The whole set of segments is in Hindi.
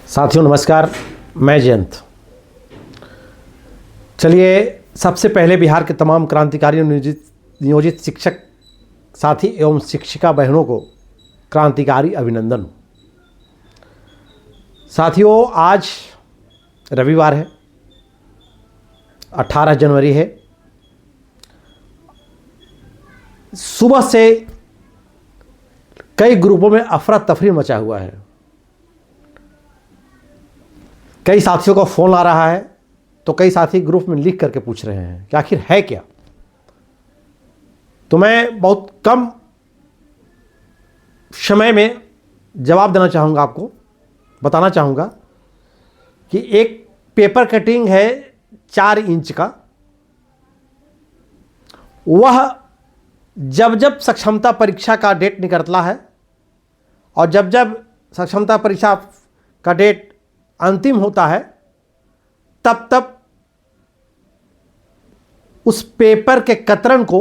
साथियों नमस्कार, मैं जयंत। चलिए, सबसे पहले बिहार के तमाम क्रांतिकारी नियोजित शिक्षक साथी एवं शिक्षिका बहनों को क्रांतिकारी अभिनंदन। साथियों, आज रविवार है, 18 जनवरी है। सुबह से कई ग्रुपों में अफरा तफरी मचा हुआ है। कई साथियों का फ़ोन आ रहा है तो कई साथी ग्रुप में लिख करके पूछ रहे हैं कि आखिर है क्या। तो मैं बहुत कम समय में जवाब देना चाहूँगा, आपको बताना चाहूँगा कि एक पेपर कटिंग है 4 इंच का। वह जब जब सक्षमता परीक्षा का डेट निकलता है और जब जब सक्षमता परीक्षा का डेट अंतिम होता है, तब तब उस पेपर के कतरन को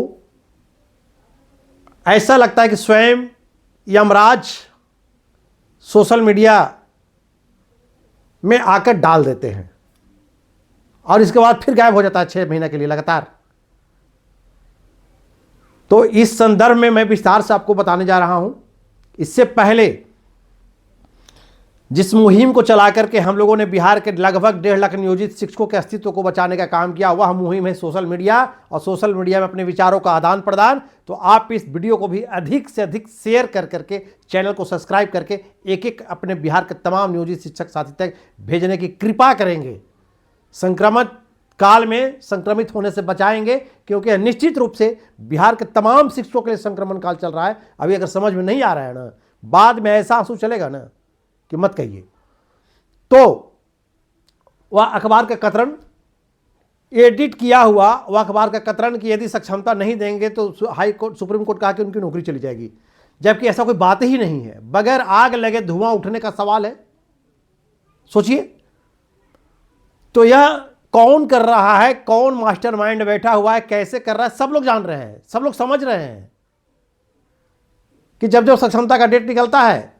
ऐसा लगता है कि स्वयं यमराज सोशल मीडिया में आकर डाल देते हैं और इसके बाद फिर गायब हो जाता है 6 महीने के लिए लगातार। तो इस संदर्भ में मैं विस्तार से आपको बताने जा रहा हूं। इससे पहले जिस मुहिम को चला करके हम लोगों ने बिहार के लगभग 1.5 लाख नियोजित शिक्षकों के अस्तित्व को बचाने का काम किया, वह मुहिम है सोशल मीडिया और सोशल मीडिया में अपने विचारों का आदान प्रदान। तो आप इस वीडियो को भी अधिक से अधिक शेयर कर करके, चैनल को सब्सक्राइब करके एक एक अपने बिहार के तमाम नियोजित शिक्षक साथी तक भेजने की कृपा करेंगे। संक्रमण काल में संक्रमित होने से बचाएंगे, क्योंकि निश्चित रूप से बिहार के तमाम शिक्षकों के लिए संक्रमण काल चल रहा है। अभी अगर समझ में नहीं आ रहा है ना, बाद में ऐसा आंसू चलेगा ना कि मत कहिए। तो वह अखबार का कतरन एडिट किया हुआ, वह अखबार का कतरन कि यदि सक्षमता नहीं देंगे तो हाई कोर्ट, सुप्रीम कोर्ट कहा कि उनकी नौकरी चली जाएगी, जबकि ऐसा कोई बात ही नहीं है। बगैर आग लगे धुआं उठने का सवाल है। सोचिए, तो यह कौन कर रहा है, कौन मास्टरमाइंड बैठा हुआ है, कैसे कर रहा है, सब लोग जान रहे हैं, सब लोग समझ रहे हैं कि जब जब सक्षमता का डेट निकलता है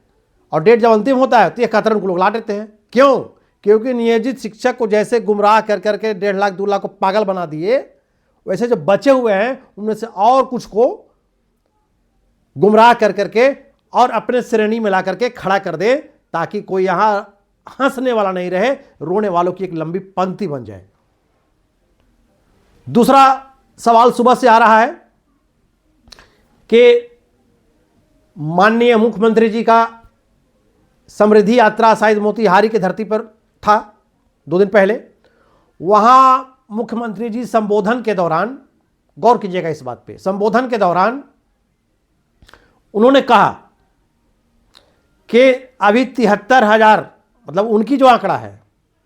और डेट जब अंतिम होता है तो ये कतरन को लोग ला देते हैं। क्यों? क्योंकि नियोजित शिक्षक को जैसे गुमराह कर करके 1.5 लाख 2 लाख को पागल बना दिए, वैसे जो बचे हुए हैं उनमें से और कुछ को गुमराह कर करके और अपने श्रेणी में ला करके खड़ा कर दे, ताकि कोई यहां हंसने वाला नहीं रहे, रोने वालों की एक लंबी पंक्ति बन जाए। दूसरा सवाल सुबह से आ रहा है कि माननीय मुख्यमंत्री जी का समृद्धि यात्रा शायद मोतिहारी की धरती पर था 2 दिन पहले। वहां मुख्यमंत्री जी संबोधन के दौरान, गौर कीजिएगा इस बात पे, संबोधन के दौरान उन्होंने कहा कि अभी 73,000, मतलब उनकी जो आंकड़ा है,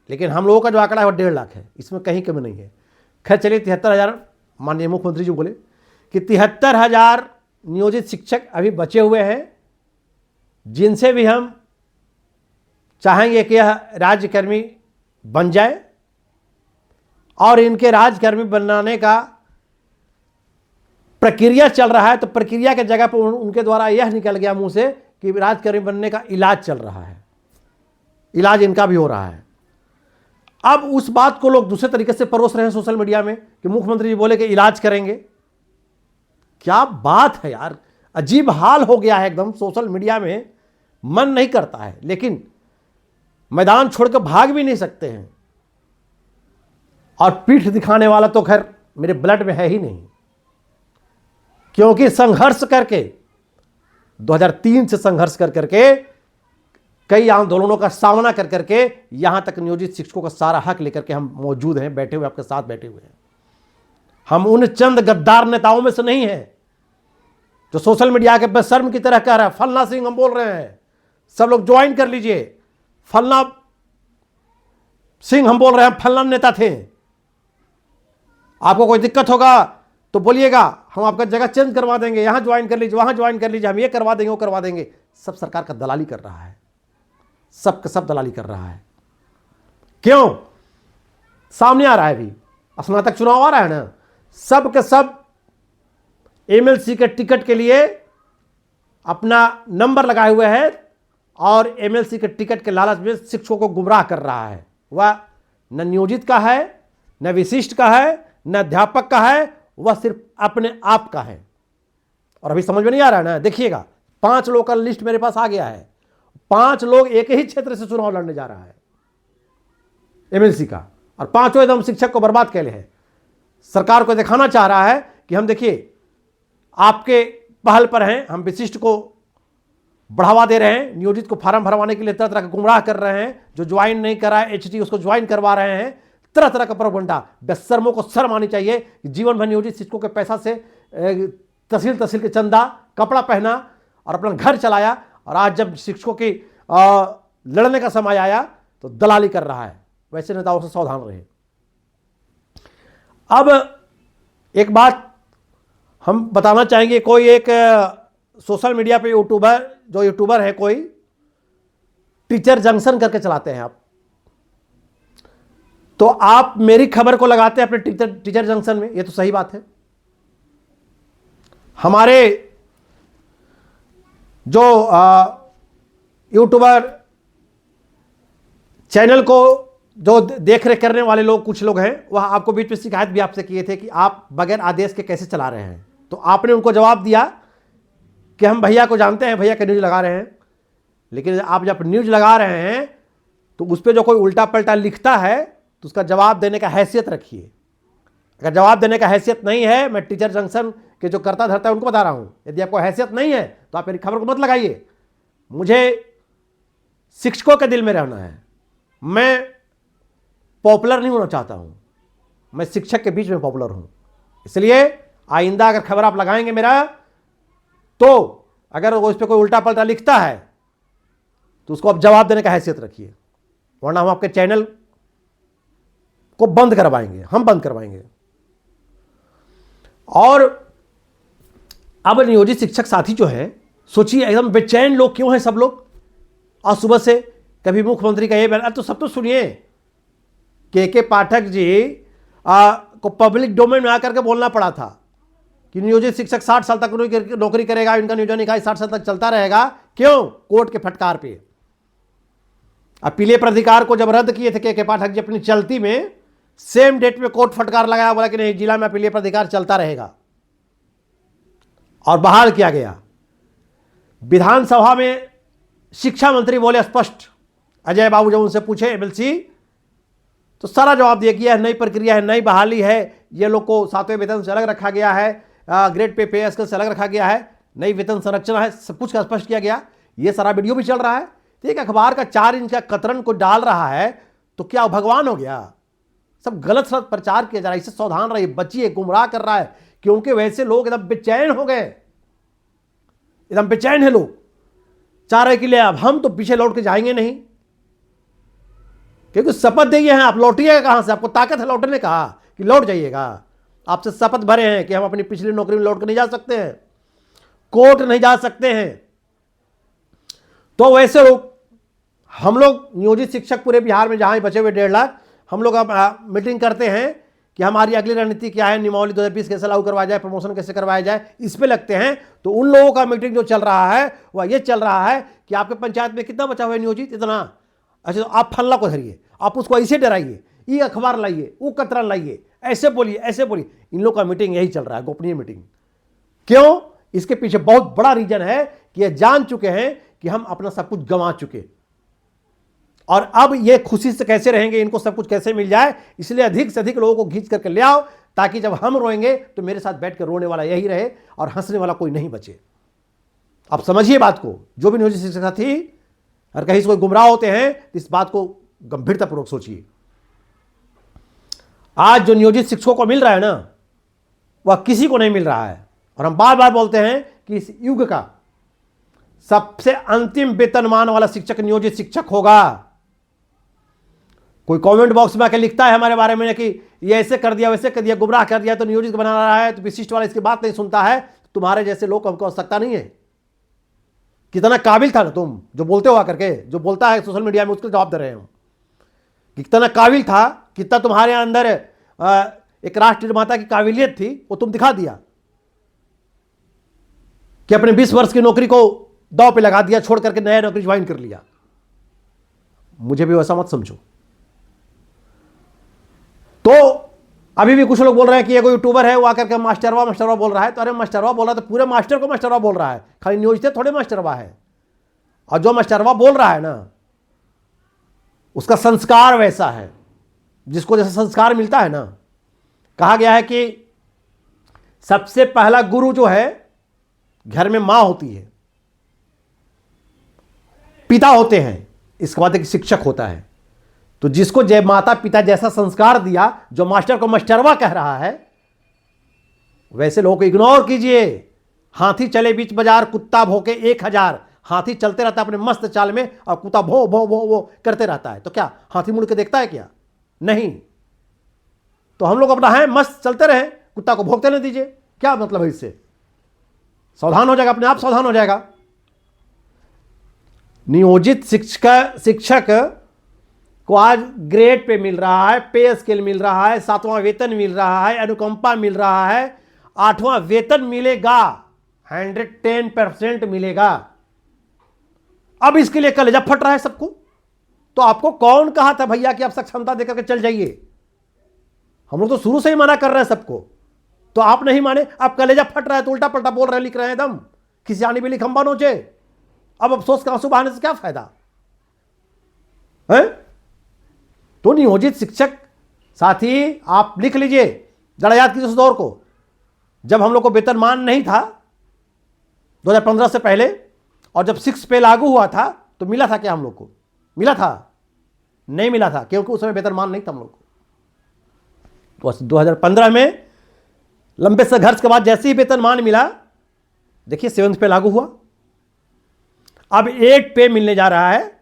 लेकिन हम लोगों का जो आंकड़ा है वो 1.5 लाख है, इसमें कहीं कमी नहीं है। खैर चलिए, 73,000 माननीय मुख्यमंत्री जी बोले कि 73,000 नियोजित शिक्षक अभी बचे हुए हैं, जिनसे भी हम चाहेंगे कि यह राज्यकर्मी बन जाए। और इनके राज्यकर्मी बनाने का प्रक्रिया चल रहा है, तो प्रक्रिया के जगह पर उनके द्वारा यह निकल गया मुंह से कि राज्यकर्मी बनने का इलाज चल रहा है, इलाज इनका भी हो रहा है। अब उस बात को लोग दूसरे तरीके से परोस रहे हैं सोशल मीडिया में कि मुख्यमंत्री जी बोले कि इलाज करेंगे। क्या बात है यार, अजीब हाल हो गया है एकदम सोशल मीडिया में। मन नहीं करता है, लेकिन मैदान छोड़कर भाग भी नहीं सकते हैं। और पीठ दिखाने वाला तो खैर मेरे ब्लड में है ही नहीं, क्योंकि संघर्ष करके 2003 से संघर्ष कर करके, कई आंदोलनों का सामना कर करके यहां तक नियोजित शिक्षकों का सारा हक लेकर के हम मौजूद हैं, बैठे हुए, आपके साथ बैठे हुए हैं। हम उन चंद गद्दार नेताओं में से नहीं हैं जो सोशल मीडिया के बेशर्म की तरह कह रहा है फलना सिंह हम बोल रहे हैं, सब लोग ज्वाइन कर लीजिए, फलना सिंह हम बोल रहे हैं, फलना नेता थे। आपको कोई दिक्कत होगा तो बोलिएगा, हम आपका जगह चेंज करवा देंगे, यहां ज्वाइन कर लीजिए, वहां ज्वाइन कर लीजिए, हम ये करवा देंगे, वो करवा देंगे। सब सरकार का दलाली कर रहा है, सब का सब दलाली कर रहा है। क्यों? सामने आ रहा है, अभी स्नातक चुनाव आ रहा है ना, सब के सब एमएलसी के टिकट के लिए अपना नंबर लगाए हुए हैं और एमएलसी के टिकट के लालच में शिक्षकों को गुमराह कर रहा है। वह न नियोजित का है, न विशिष्ट का है, न अध्यापक का है, वह सिर्फ अपने आप का है। और अभी समझ में नहीं आ रहा है ना, देखिएगा 5 लोग का लिस्ट मेरे पास आ गया है। 5 लोग एक ही क्षेत्र से चुनाव लड़ने जा रहा है एमएलसी का, और 5 एकदम शिक्षक को बर्बाद कैले हैं। सरकार को दिखाना चाह रहा है कि हम देखिए आपके पहल पर हैं, हम विशिष्ट को बढ़ावा दे रहे हैं, नियोजित को फार्म भरवाने के लिए तरह तरह का गुमराह कर रहे हैं, जो ज्वाइन नहीं करा है एचटी उसको ज्वाइन करवा रहे हैं, तरह तरह का प्रोपगंडा। बेशर्मों को शर्म आनी चाहिए कि जीवन भर नियोजित शिक्षकों के पैसा से तहसील तहसील के चंदा, कपड़ा पहना और अपना घर चलाया, और आज जब शिक्षकों की लड़ने का समय आया तो दलाली कर रहा है। वैसे नेताओं से सावधान रहे। अब एक बात हम बताना चाहेंगे, कोई एक सोशल मीडिया पे यूट्यूबर है, कोई टीचर जंक्शन करके चलाते हैं आप, तो आप मेरी खबर को लगाते हैं अपने टीचर जंक्शन में, ये तो सही बात है। हमारे जो यूट्यूबर चैनल को जो देख रेख करने वाले लोग, कुछ लोग हैं, वह आपको बीच में शिकायत भी आपसे किए थे कि आप बगैर आदेश के कैसे चला रहे हैं। तो आपने उनको जवाब दिया कि हम भैया को जानते हैं, भैया का न्यूज़ लगा रहे हैं। लेकिन आप जब न्यूज़ लगा रहे हैं तो उस पर जो कोई उल्टा पलटा लिखता है तो उसका जवाब देने का हैसियत रखिए। अगर जवाब देने का हैसियत नहीं है, मैं टीचर जंक्शन के जो करता धरता है उनको बता रहा हूं, यदि आपको हैसियत नहीं है तो आप मेरी खबर को मत लगाइए। मुझे शिक्षकों के दिल में रहना है, मैं पॉपुलर नहीं होना चाहता हूं, मैं शिक्षक के बीच में पॉपुलर हूं। इसलिए आइंदा अगर खबर आप लगाएंगे मेरा, तो अगर वो इस पर कोई उल्टा पलटा लिखता है तो उसको आप जवाब देने का हैसियत रखिए, वरना हम आपके चैनल को बंद करवाएंगे, हम बंद करवाएंगे। और अब नियोजित शिक्षक साथी जो है, सोचिए एकदम बेचैन लोग क्यों हैं सब लोग। और सुबह से कभी मुख्यमंत्री का ये बयान, तो सब तो सुनिए, के पाठक जी को पब्लिक डोमेन में आकर के बोलना पड़ा था कि नियोजित शिक्षक 60 साल तक नौकरी करेगा, इनका नियोजन इकाई 60 साल तक चलता रहेगा। क्यों? कोर्ट के फटकार पे। अब पीले प्राधिकार को जब रद्द किए थे के पाठक जी अपनी चलती में, सेम डेट में कोर्ट फटकार लगाया, बोला कि नहीं जिला में पीले प्राधिकार चलता रहेगा, और बहाल किया गया। विधानसभा में शिक्षा मंत्री बोले स्पष्ट, अजय बाबू जब उनसे पूछे एमएलसी, तो सारा जवाब दिया कि यह नई प्रक्रिया है, नई बहाली है, ये लोग को 7वें वेतन से अलग रखा गया है, ग्रेड पे स्केल से अलग रखा गया है, नई वेतन संरचना है, सब कुछ का स्पष्ट किया गया। ये सारा वीडियो भी चल रहा है। तो एक अखबार का 4 इंच का कतरन को डाल रहा है तो क्या भगवान हो गया? सब गलत सलत प्रचार किया जा रहा है। इससे सावधान रहिए, बचिए, गुमराह कर रहा है, क्योंकि वैसे लोग एकदम बेचैन हो गए, एकदम बेचैन है लोग, चाह रहे कि ले अब हम तो पीछे लौट के जाएंगे नहीं, क्योंकि शपथ दिए हैं, आप लौटिएगा कहां से? आपको ताकत है लौटने का कि लौट जाइएगा? आपसे शपथ भरे हैं कि हम अपनी पिछली नौकरी में लौट कर नहीं जा सकते हैं, कोर्ट नहीं जा सकते हैं। तो वैसे लोग, हम लोग नियोजित शिक्षक पूरे बिहार में जहां बचे हुए 1.5 लाख, हम लोग अब मीटिंग करते हैं कि हमारी अगली रणनीति क्या है, नियमावली 2020 कैसे लागू करवाया जाए, प्रमोशन कैसे करवाया जाए, इस पे लगते हैं। तो उन लोगों का मीटिंग जो चल रहा है वह ये चल रहा है कि आपके पंचायत में कितना बचा हुआ है नियोजित, इतना। अच्छा, तो आप फल्ला को धरिए, आप उसको ऐसे डराइए, ये अखबार लाइए, वो कतरन लाइए, ऐसे बोलिए, ऐसे बोलिए। इन लोग का मीटिंग यही चल रहा है, गोपनीय मीटिंग। क्यों? इसके पीछे बहुत बड़ा रीजन है कि ये जान चुके हैं कि हम अपना सब कुछ गंवा चुके, और अब ये खुशी से कैसे रहेंगे, इनको सब कुछ कैसे मिल जाए। इसलिए अधिक से अधिक लोगों को खींच करके ले आओ, ताकि जब हम रोएंगे तो मेरे साथ बैठ कर रोने वाला यही रहे और हंसने वाला कोई नहीं बचे। आप समझिए बात को। जो भी नियोजित शिक्षक साथी और कहीं से कोई गुमराह होते हैं तो इस बात को गंभीरतापूर्वक सोचिए। आज जो नियोजित शिक्षकों को मिल रहा है ना, वह किसी को नहीं मिल रहा है। और हम बार बार बोलते हैं कि इस युग का सबसे अंतिम वेतनमान वाला शिक्षक नियोजित शिक्षक होगा। कोई कमेंट बॉक्स में आके लिखता है हमारे बारे में कि ये ऐसे कर दिया, वैसे कर दिया, गुमराह कर दिया, तो नियोजित बना रहा है, तो विशिष्ट वाला इसकी बात नहीं सुनता है। तुम्हारे जैसे लोग हमको आवश्यकता नहीं है। कितना काबिल था ना तुम, जो बोलते हो आकर के, जो बोलता है सोशल मीडिया में, उसको जवाब दे रहे हैं। कितना काबिल था, कितना तुम्हारे अंदर एक राष्ट्र निर्माता की काबिलियत थी, वो तुम दिखा दिया कि अपने 20 वर्ष की नौकरी को दांव पे लगा दिया, छोड़ करके नया नौकरी ज्वाइन कर लिया। मुझे भी वैसा मत समझो। तो अभी भी कुछ लोग बोल रहे हैं कि ये कोई यूट्यूबर है, वो आकर के मास्टरवा बोल रहा है। तो अरे मास्टरवा बोल रहा है तो पूरे मास्टर को मास्टरवा बोल रहा है, खाली नियोजित थोड़े मास्टरवा है। और जो मास्टरवा बोल रहा है ना, उसका संस्कार वैसा है, जिसको जैसा संस्कार मिलता है ना। कहा गया है कि सबसे पहला गुरु जो है घर में मां होती है, पिता होते हैं, इसके बाद एक शिक्षक होता है। तो जिसको जय माता पिता जैसा संस्कार दिया, जो मास्टर को मास्टरवा कह रहा है, वैसे लोगों को इग्नोर कीजिए। हाथी चले बीच बाजार, कुत्ता भौंके 1000। हाथी चलते रहता है अपने मस्त चाल में और कुत्ता भो भो भो भो करते रहता है। तो क्या हाथी मुड़ के देखता है क्या? नहीं। तो हम लोग अपना है मस्त चलते रहे, कुत्ता को भौंकते नहीं दीजिए। क्या मतलब है इससे? सावधान हो जाएगा, अपने आप सावधान हो जाएगा। नियोजित शिक्षक को आज ग्रेड पे मिल रहा है, पे स्केल मिल रहा है, 7वां वेतन मिल रहा है, अनुकंपा मिल रहा है, 8वां वेतन मिलेगा, 110% मिलेगा। अब इसके लिए कलेजा फट रहा है सबको। तो आपको कौन कहा था भैया कि आप सक्षमता देकर के चल जाइए? हम लोग तो शुरू से ही मना कर रहे हैं सबको, तो आप नहीं माने। आप कलेजा फट रहा है तो उल्टा पलटा बोल रहे, लिख रहे हैं एकदम किसी आने भी खंबा नोचे। अब अफसोस का आंसू बहाने से क्या फायदा है? तो नियोजित शिक्षक साथी, आप लिख लीजिए, जरा याद कीजिए उस दौर को, जब हम लोग को वेतनमान नहीं था 2015 से पहले, और जब 6 पे लागू हुआ था तो मिला था क्या हम लोग को? मिला था? नहीं मिला था, क्योंकि उस समय वेतनमान नहीं था हम लोग को। तो 2015 में लंबे संघर्ष के बाद जैसे ही वेतनमान मिला, देखिए 7 पे लागू हुआ, अब 8 पे मिलने जा रहा है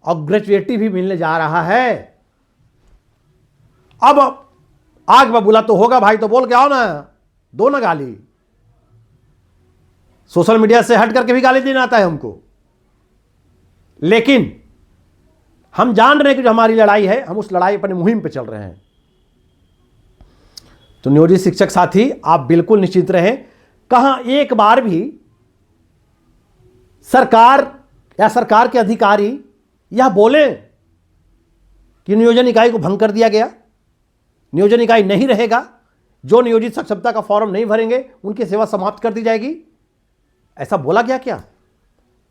और ग्रेजुएटी भी मिलने जा रहा है। अब आग बबूला तो होगा भाई, तो बोल के आओ ना, दो ना गाली। सोशल मीडिया से हट करके भी गाली देना आता है हमको, लेकिन हम जान रहे हैं कि जो हमारी लड़ाई है, हम उस लड़ाई अपनी मुहिम पे चल रहे हैं। तो नियोजित शिक्षक साथी, आप बिल्कुल निश्चित रहें। कहां एक बार भी सरकार या सरकार के अधिकारी यह बोले कि नियोजन इकाई को भंग कर दिया गया, नियोजन इकाई नहीं रहेगा, जो नियोजित सक्षमता का फॉर्म नहीं भरेंगे उनकी सेवा समाप्त कर दी जाएगी, ऐसा बोला गया क्या?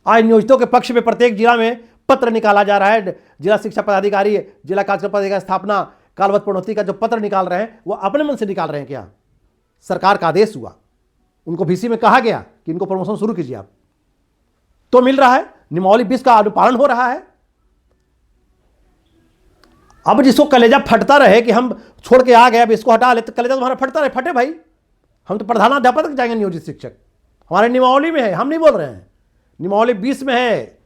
आज नियोजितों के पक्ष में प्रत्येक जिला में पत्र निकाला जा रहा है। जिला शिक्षा पदाधिकारी, जिला कार्यक्रम पदाधिकारी स्थापना, कालवत प्रोन्नति का जो पत्र निकाल रहे हैं, वो अपने मन से निकाल रहे हैं क्या? सरकार का आदेश हुआ, उनको VC में कहा गया कि इनको प्रमोशन शुरू कीजिए आप, तो मिल रहा है। नियमावली 20 का अनुपालन हो रहा है। अब जिसको कलेजा फटता रहे कि हम छोड़ के आ गए, अब इसको हटा ले, तो कलेजा तुम्हारा फटता रहे, फटे भाई। हम तो प्रधानाध्यापक तक जाएंगे नियोजित शिक्षक, हमारे नियमावली में है, हम नहीं बोल रहे हैं। नियमावली 20 में है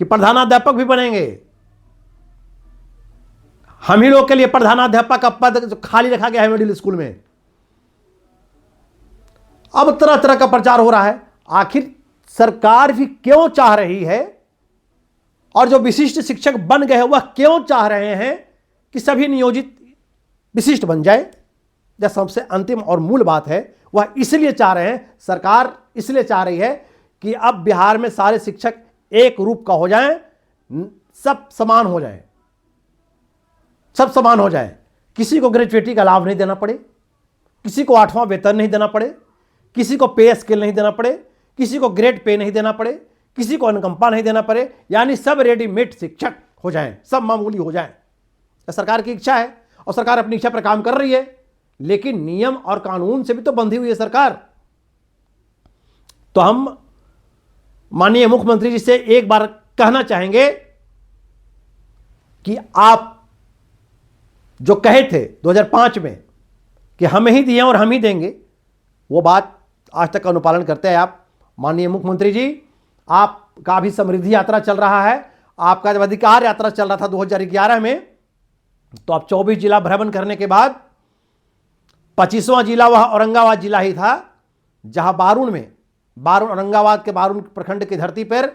कि प्रधानाध्यापक भी बनेंगे। हम ही लोग के लिए प्रधानाध्यापक का पद खाली रखा गया है मिडिल स्कूल में। अब तरह तरह का प्रचार हो रहा है। आखिर सरकार भी क्यों चाह रही है, और जो विशिष्ट शिक्षक बन गए वह क्यों चाह रहे हैं कि सभी नियोजित विशिष्ट बन जाए? यह सबसे अंतिम और मूल बात है। वह इसलिए चाह रहे हैं, सरकार इसलिए चाह रही है कि अब बिहार में सारे शिक्षक एक रूप का हो जाएं, सब समान हो जाएं, सब समान हो जाएं। किसी को ग्रेजुएटी का लाभ नहीं देना पड़े, किसी को 8वां वेतन नहीं देना पड़े, किसी को पे स्केल नहीं देना पड़े, किसी को ग्रेड पे नहीं देना पड़े, किसी को अनुकंपा नहीं देना पड़े, यानी सब रेडीमेड शिक्षक हो जाएं, सब मामूली हो जाएं। सरकार की इच्छा है और सरकार अपनी इच्छा पर काम कर रही है, लेकिन नियम और कानून से भी तो बंधी हुई है सरकार। तो हम माननीय मुख्यमंत्री जी से एक बार कहना चाहेंगे कि आप जो कहे थे 2005 में कि हम ही दिए और हम ही देंगे, वो बात आज तक अनुपालन करते हैं आप। माननीय मुख्यमंत्री जी, आपका अभी समृद्धि यात्रा चल रहा है, आपका जब अधिकार यात्रा चल रहा था 2011 में, तो आप 24 जिला भ्रमण करने के बाद 25वां जिला वह औरंगाबाद जिला ही था, जहां बारून औरंगाबाद के बारून प्रखंड की धरती पर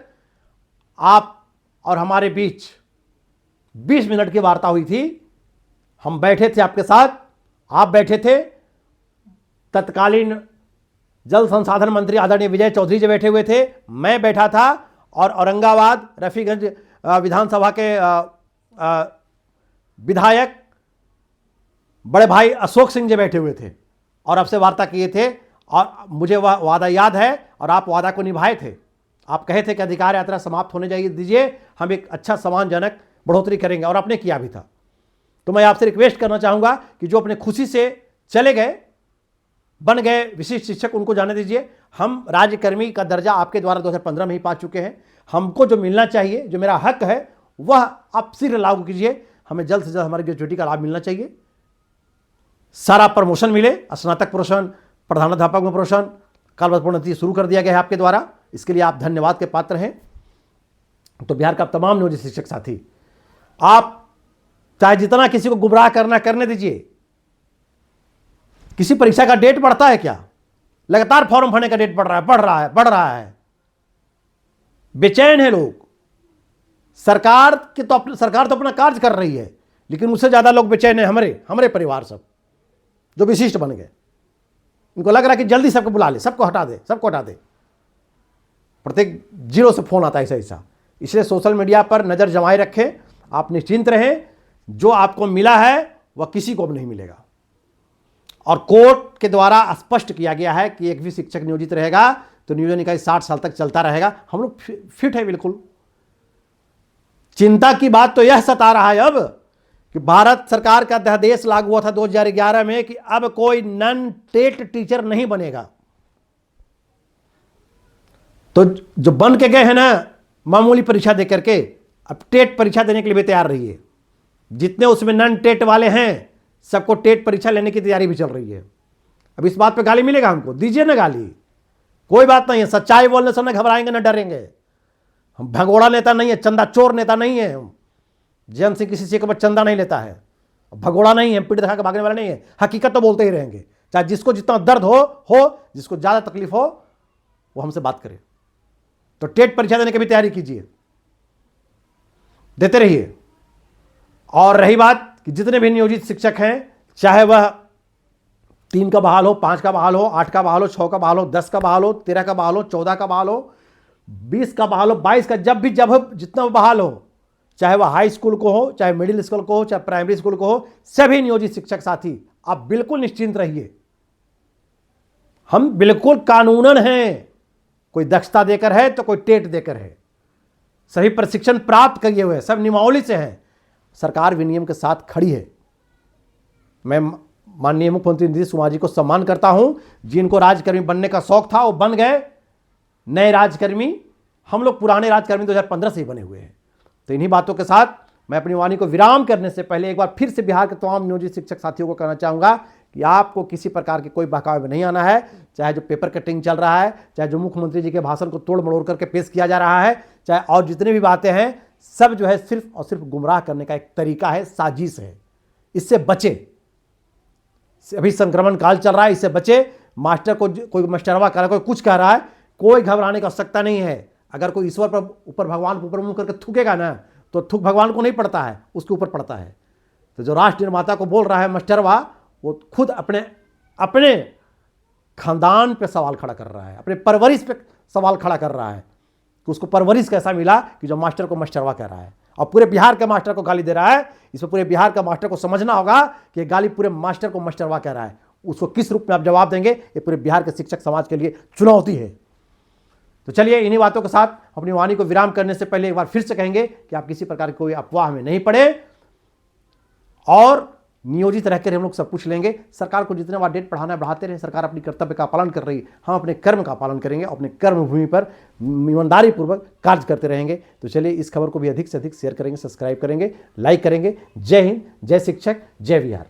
आप और हमारे बीच 20 मिनट की वार्ता हुई थी। हम बैठे थे आपके साथ, आप बैठे थे, तत्कालीन जल संसाधन मंत्री आदरणीय विजय चौधरी जी बैठे हुए थे, मैं बैठा था, और औरंगाबाद रफीगंज विधानसभा के विधायक बड़े भाई अशोक सिंह जी बैठे हुए थे और आपसे वार्ता किए थे। और मुझे वह वादा याद है और आप वादा को निभाए थे। आप कहे थे कि अधिकार यात्रा समाप्त होने जाइए दीजिए, हम एक अच्छा सम्मानजनक बढ़ोतरी करेंगे, और आपने किया भी था। तो मैं आपसे रिक्वेस्ट करना चाहूँगा कि जो अपने खुशी से चले गए, बन गए विशिष्ट शिक्षक, उनको जाने दीजिए। हम राज्यकर्मी का दर्जा आपके द्वारा 2015 में ही पा चुके हैं। हमको जो मिलना चाहिए, जो मेरा हक है, वह आप शीघ्र लागू कीजिए। हमें जल्द से जल्द हमारी ग्रेजुएटी का लाभ मिलना चाहिए। सारा प्रमोशन मिले, स्नातक प्रमोशन, प्रधानाध्यापक में प्रमोशन, कालबद्ध प्रोन्नति शुरू कर दिया गया है आपके द्वारा। इसके लिए आप धन्यवाद के पात्र हैं। तो बिहार का तमाम नियोजित शिक्षक साथी, आप चाहे जितना किसी को गुमराह करना करने दीजिए। किसी परीक्षा का डेट बढ़ता है क्या? लगातार फॉर्म भरने का डेट बढ़ रहा है। बेचैन है लोग। सरकार तो अपना कार्य कर रही है, लेकिन उससे ज्यादा लोग बेचैन है हमारे परिवार सब जो विशिष्ट बन गए। इनको लग रहा है कि जल्दी सबको बुला ले, सबको हटा दे। प्रत्येक जीरो से फोन आता है ऐसा। इसलिए सोशल मीडिया पर नजर जमाए रखें। आप निश्चिंत रहें, जो आपको मिला है वह किसी को भी नहीं मिलेगा। और कोर्ट के द्वारा स्पष्ट किया गया है कि एक भी शिक्षक नियोजित रहेगा तो नियोजन इकाई 60 साल तक चलता रहेगा। हम लोग फिट है बिल्कुल। चिंता की बात तो यह सता रहा है अब कि भारत सरकार का अध्यादेश लागू हुआ था 2011 में कि अब कोई नॉन टेट टीचर नहीं बनेगा। तो जो बन के गए हैं ना मामूली परीक्षा देकर के, अब टेट परीक्षा देने के लिए भी तैयार रहिए। जितने उसमें नॉन टेट वाले हैं सबको टेट परीक्षा लेने की तैयारी भी चल रही है। अब इस बात पे गाली मिलेगा हमको, दीजिए ना गाली, कोई बात नहीं है। सच्चाई बोलने से न घबराएंगे न डरेंगे। हम भगोड़ा नेता नहीं है, चंदा चोर नेता नहीं है। हम जन से किसी से एक बार चंदा नहीं लेता है, भगोड़ा नहीं है, पीठ दिखा के भागने वाला नहीं है। हकीकत तो बोलते ही रहेंगे, चाहे जिसको जितना दर्द हो, जिसको ज्यादा तकलीफ हो वो हमसे बात करे। तो टेट परीक्षा देने की भी तैयारी कीजिए, देते रहिए। और रही बात कि जितने भी नियोजित शिक्षक हैं, चाहे वह 3 का बहाल हो, 5 का बहाल हो, 8 का बहाल हो, 6 का बहाल हो, 10 का बहाल हो, 13 का बहाल हो, 14 का बहाल हो, 20 का बहाल हो, 22 का, जब जितना बहाल हो, चाहे वह हाई स्कूल को हो, चाहे मिडिल स्कूल को हो, चाहे प्राइमरी स्कूल को हो, सभी नियोजित शिक्षक साथी आप बिल्कुल निश्चिंत रहिए। हम बिल्कुल कानूनन हैं। कोई दक्षता देकर है तो कोई टेट देकर है। सभी प्रशिक्षण प्राप्त किए हुए, सब नियमावली से हैं। सरकार विनियम के साथ खड़ी है। मैं माननीय मुख्यमंत्री नीतीश कुमार जी को सम्मान करता हूं, जिनको राजकर्मी बनने का शौक था वो बन गए नए राजकर्मी। हम लोग पुराने राजकर्मी 2015 से ही बने हुए हैं। तो इन्हीं बातों के साथ मैं अपनी वाणी को विराम करने से पहले एक बार फिर से बिहार के तमाम नियोजित शिक्षक साथियों को कहना चाहूंगा कि आपको किसी प्रकार के कोई बहकावे में नहीं आना है। चाहे जो पेपर कटिंग चल रहा है, चाहे जो मुख्यमंत्री जी के भाषण को तोड़ मड़ोड़ करके पेश किया जा रहा है, चाहे और जितने भी बातें हैं, सब जो है सिर्फ और सिर्फ गुमराह करने का एक तरीका है, साजिश है। इससे बचे। अभी संक्रमण काल चल रहा है, इससे बचे। मास्टर को कोई मास्टरवा कर रहा है, कोई कुछ कह रहा है, कोई घबराने की आवश्यकता नहीं है। अगर कोई ईश्वर पर ऊपर, भगवान के ऊपर मुंह करके थूकेगा ना, तो थूक भगवान को नहीं पड़ता है, उसके ऊपर पड़ता है। तो जो राष्ट्र निर्माता को बोल रहा है मास्टरवा, वो खुद अपने खानदान पे सवाल खड़ा कर रहा है, अपने परवरिश पे सवाल खड़ा कर रहा है कि उसको परवरिश कैसा मिला कि जो मास्टर को मास्टरवा कह रहा है और पूरे बिहार के मास्टर को गाली दे रहा है। इसमें पूरे बिहार का मास्टर को समझना होगा कि गाली पूरे मास्टर को मास्टरवा कह रहा है। उसको किस रूप में आप जवाब देंगे, ये पूरे बिहार के शिक्षक समाज के लिए चुनौती है। तो चलिए, इन्हीं बातों के साथ अपनी वाणी को विराम करने से पहले एक बार फिर से कहेंगे कि आप किसी प्रकार की कोई अफवाह में नहीं पड़े और नियोजित रहकर हम लोग सब कुछ लेंगे। सरकार को जितने बार डेट बढ़ाना है बढ़ाते रहे। सरकार अपनी कर्तव्य का पालन कर रही है, हम अपने कर्म का पालन करेंगे, अपने कर्म भूमि पर ईमानदारी पूर्वक कार्य करते रहेंगे। तो चलिए, इस खबर को भी अधिक से अधिक शेयर करेंगे, सब्सक्राइब करेंगे, लाइक करेंगे। जय हिंद, जय शिक्षक, जय बिहार।